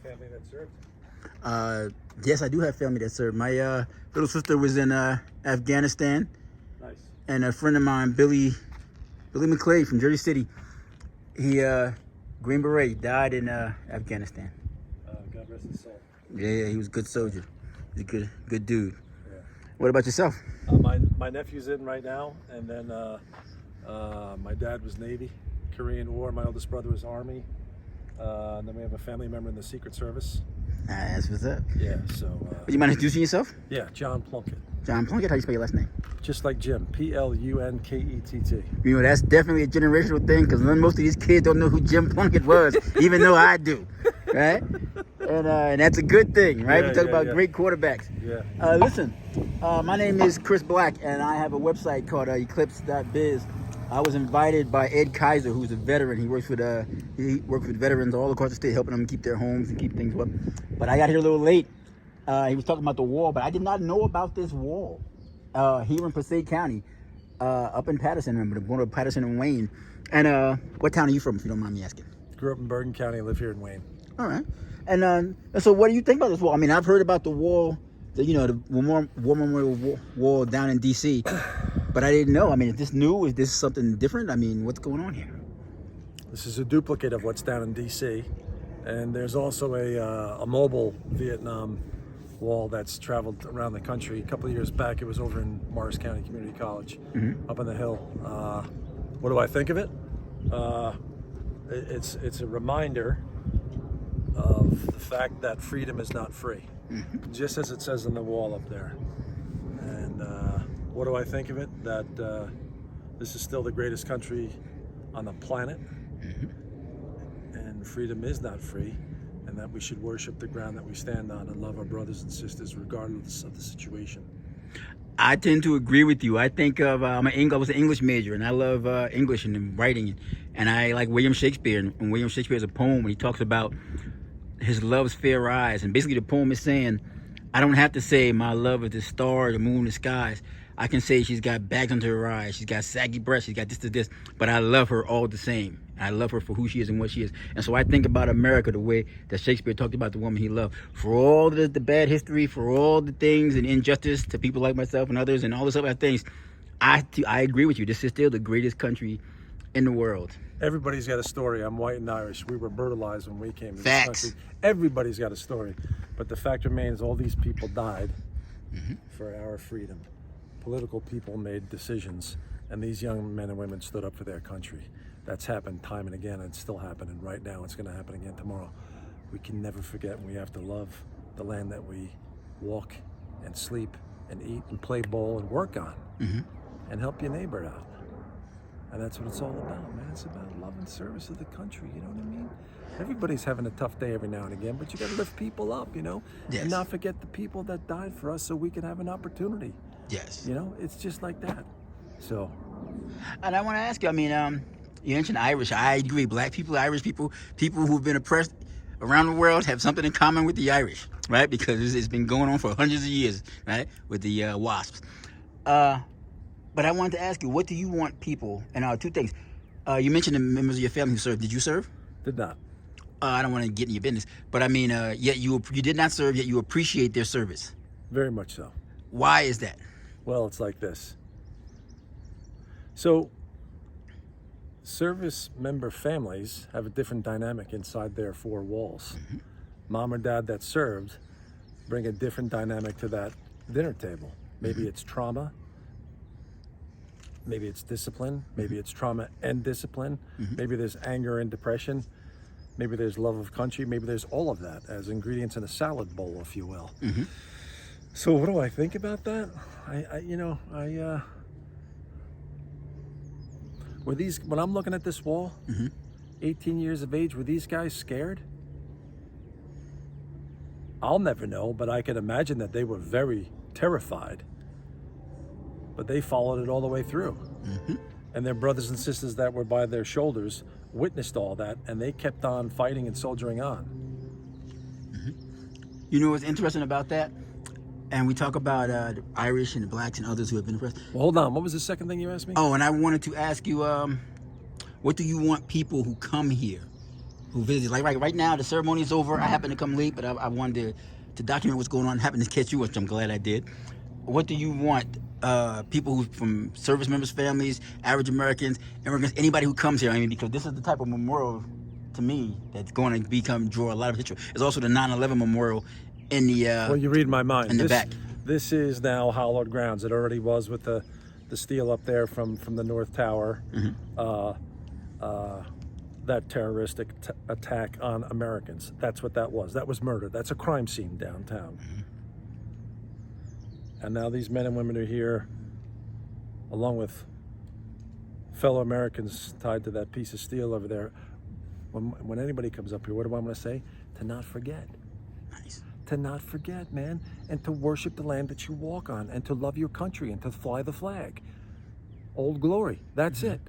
family that served? Yes, I do have family that served. My little sister was in Afghanistan, Nice. and a friend of mine, Billy McClay from Jersey City, he Green Beret, died in Afghanistan. God rest his soul. Yeah, he was a good soldier. He's a good dude. Yeah. What about yourself? My nephew's in right now, and then my dad was Navy, Korean War. My oldest brother was Army. And then we have a family member in the Secret Service. That's what's up. Yeah, so... Would you mind introducing yourself? Yeah, John Plunkett. John Plunkett, how do you spell your last name? Just like Jim, Plunkett. You know, that's definitely a generational thing, because most of these kids don't know who Jim Plunkett was, even though I do, right? And that's a good thing, right? Yeah, We talk about yeah. great quarterbacks. Yeah. Listen, my name is Chris Black, and I have a website called Eclipse.biz. I was invited by Ed Kaiser, who's a veteran. He works with veterans all across the state, helping them keep their homes and keep things up. But I got here a little late. He was talking about the wall, but I did not know about this wall here in Passaic County, up in Patterson. I'm going to Patterson and Wayne. And what town are you from, if you don't mind me asking? Grew up in Bergen County, live here in Wayne. All right. And so what do you think about this wall? I mean, I've heard about the wall, the War Memorial Wall down in D.C., but I didn't know. I mean, is this new? Is this something different? I mean, what's going on here? This is a duplicate of what's down in D.C., and there's also a mobile Vietnam wall that's traveled around the country. A couple of years back, it was over in Morris County Community College, up on the hill. What do I think of it? It's a reminder of the fact that freedom is not free, just as it says on the wall up there. And what do I think of it? That this is still the greatest country on the planet, and freedom is not free, and that we should worship the ground that we stand on and love our brothers and sisters regardless of the situation. I tend to agree with you. I think of I was an English major, and I love English and writing, and I like William Shakespeare. And William Shakespeare has a poem when he talks about his love's fair eyes, and basically the poem is saying, I don't have to say my love is the star, the moon, the skies. I can say she's got bags under her eyes, she's got saggy breasts, she's got this, but I love her all the same. I love her for who she is and what she is. And so I think about America the way that Shakespeare talked about the woman he loved. For all the bad history, for all the things and injustice to people like myself and others and all those other things, I agree with you. This is still the greatest country in the world. Everybody's got a story. I'm white and Irish. We were brutalized when we came to Facts. this country. Everybody's got a story. But the fact remains, all these people died for our freedom. Political people made decisions, and these young men and women stood up for their country. That's happened time and again, and it's still happening right now. It's going to happen again tomorrow. We can never forget, and we have to love the land that we walk and sleep and eat and play ball and work on, and help your neighbor out. And that's what it's all about, man. It's about love and service of the country, you know what I mean? Everybody's having a tough day every now and again, but you got to lift people up, you know? Yes. And not forget the people that died for us so we can have an opportunity. Yes. You know, it's just like that. So. And I want to ask you, I mean, you mentioned Irish. I agree. Black people, Irish people, people who've been oppressed around the world have something in common with the Irish, right? Because it's been going on for hundreds of years, right? With the wasps. But I wanted to ask you, what do you want people, and two things. You mentioned the members of your family who served. Did you serve? Did not. I don't want to get in your business, but I mean, yet you did not serve, yet you appreciate their service. Very much so. Why is that? Well, it's like this. So, service member families have a different dynamic inside their four walls. Mom or dad that served bring a different dynamic to that dinner table. Maybe it's trauma. Maybe it's discipline. Maybe it's trauma and discipline. Maybe there's anger and depression. Maybe there's love of country. Maybe there's all of that as ingredients in a salad bowl, if you will. So what do I think about that? When I'm looking at this wall, 18 years of age, were these guys scared? I'll never know, but I can imagine that they were very terrified. But they followed it all the way through. And their brothers and sisters that were by their shoulders witnessed all that, and they kept on fighting and soldiering on. You know what's interesting about that? And we talk about the Irish and the blacks and others who have been oppressed. Well, hold on. What was the second thing you asked me? Oh, and I wanted to ask you, what do you want people who come here who visited. Like right now, the ceremony is over. I happened to come late, but I wanted to document what's going on. Happened to catch you, which I'm glad I did. What do you want people who from service members, families, average Americans, immigrants, anybody who comes here? I mean, because this is the type of memorial to me that's going to draw a lot of history. It's also the 9/11 memorial in the well, you read my mind. in the back. This is now hallowed grounds. It already was with the steel up there from the North Tower. That terroristic attack on Americans. That's what that was. That was murder. That's a crime scene downtown. And now these men and women are here, along with fellow Americans tied to that piece of steel over there. When anybody comes up here, what do I want to say? To not forget. Nice. To not forget, man, and to worship the land that you walk on, and to love your country, and to fly the flag. Old Glory. That's it.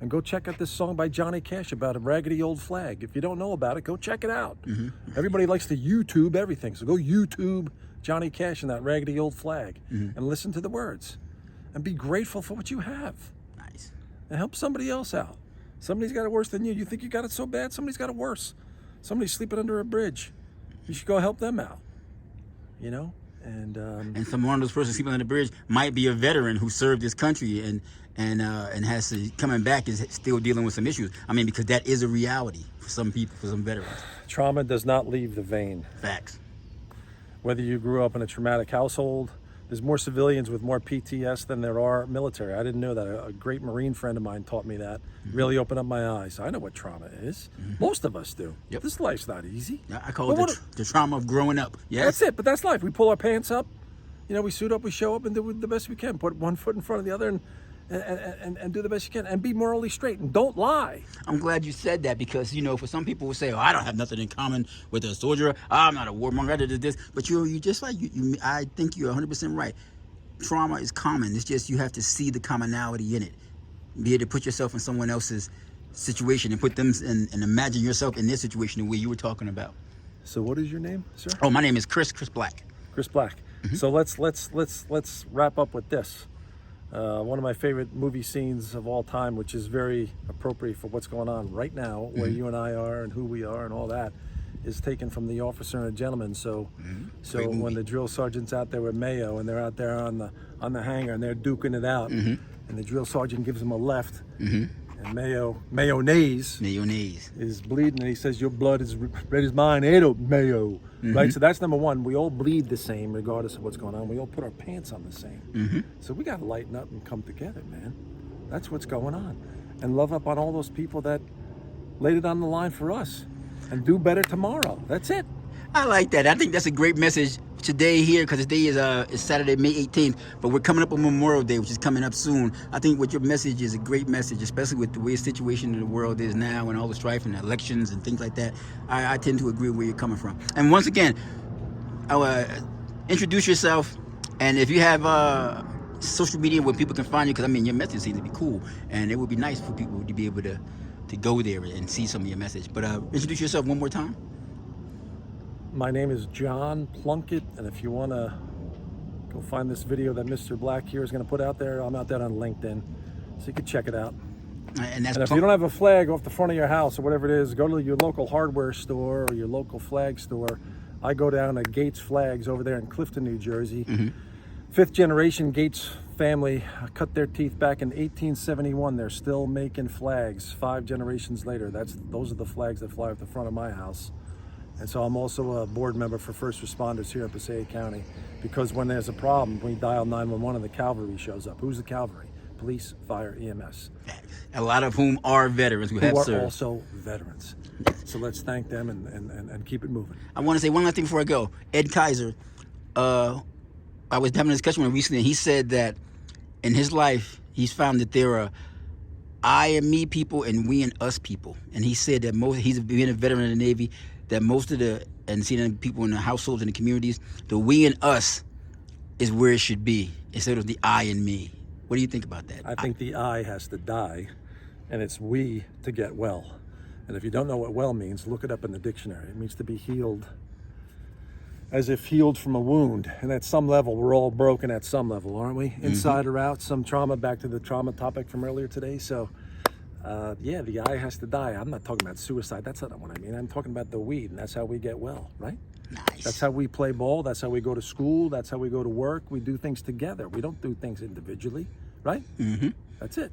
And go check out this song by Johnny Cash about a raggedy old flag. If you don't know about it, go check it out. Everybody likes to YouTube everything, so go YouTube Johnny Cash and that raggedy old flag and listen to the words. And be grateful for what you have. Nice. And help somebody else out. Somebody's got it worse than you. You think you got it so bad? Somebody's got it worse. Somebody's sleeping under a bridge. You should go help them out. You know? And one of those persons sleeping on the bridge might be a veteran who served his country and has to coming back is still dealing with some issues. I mean, because that is a reality for some people, for some veterans. Trauma does not leave the vein. Facts. Whether you grew up in a traumatic household, there's more civilians with more PTS than there are military. I didn't know that. A great Marine friend of mine taught me that. Really opened up my eyes. I know what trauma is. Most of us do. Yep. This life's not easy. I call it the trauma of growing up. Yes. That's it, but that's life. We pull our pants up, you know, we suit up, we show up, and do the best we can. Put one foot in front of the other and do the best you can. And be morally straight, and don't lie. I'm glad you said that because, you know, for some people who say, oh, I don't have nothing in common with a soldier. I'm not a warmonger. I did this. But you just like, I think you're 100% right. Trauma is common. It's just you have to see the commonality in it. Be able to put yourself in someone else's situation and put them and imagine yourself in their situation the way you were talking about. So what is your name, sir? Oh, my name is Chris Black. Chris Black. So let's wrap up with this. One of my favorite movie scenes of all time, which is very appropriate for what's going on right now, where you and I are and who we are and all that, is taken from The Officer and a Gentleman. So when the drill sergeant's out there with Mayo and they're out there on the hangar and they're duking it out, and the drill sergeant gives him a left, and mayonnaise is bleeding, and he says, "Your blood is red as mine, Mayo." Right? So that's number one. We all bleed the same, regardless of what's going on. We all put our pants on the same. So we got to lighten up and come together, man. That's what's going on, and love up on all those people that laid it on the line for us, and do better tomorrow. That's it. I like that. I think that's a great message today here, because today is Saturday, May 18th, but we're coming up on Memorial Day, which is coming up soon. I think what your message is a great message, especially with the way the situation in the world is now and all the strife and elections and things like that. I tend to agree where you're coming from. And once again, introduce yourself, and if you have social media where people can find you, because I mean your message seems to be cool, and it would be nice for people to be able to go there and see some of your message. But introduce yourself one more time. My name is John Plunkett, and if you want to go find this video that Mr. Black here is going to put out there, I'm out there on LinkedIn, so you can check it out. And if you don't have a flag off the front of your house or whatever it is, go to your local hardware store or your local flag store. I go down to Gates Flags over there in Clifton, New Jersey. Fifth generation Gates family cut their teeth back in 1871. They're still making flags 5 generations later. Those are the flags that fly off the front of my house. And so I'm also a board member for first responders here in Passaic County, because when there's a problem, we dial 911 and the cavalry shows up. Who's the cavalry? Police, fire, EMS. A lot of whom are veterans who have served. Are also veterans. So let's thank them and keep it moving. I want to say one last thing before I go. Ed Kaiser, I was having a discussion with him recently, and he said that in his life, he's found that there are I and me people and we and us people. And he said that he's being a veteran in the Navy, that most of and seeing people in the households and the communities, the we and us is where it should be instead of the I and me. What do you think about that? I think the I has to die, and it's we to get well. And if you don't know what well means, look it up in the dictionary. It means to be healed, as if healed from a wound. And at some level, we're all broken at some level, aren't we? Inside or out, some trauma, back to the trauma topic from earlier today. So Yeah, the eye has to die. I'm not talking about suicide. That's not what I mean. I'm talking about the weed, and that's how we get well, right? Nice. That's how we play ball. That's how we go to school. That's how we go to work. We do things together. We don't do things individually, right? Mm-hmm. That's it.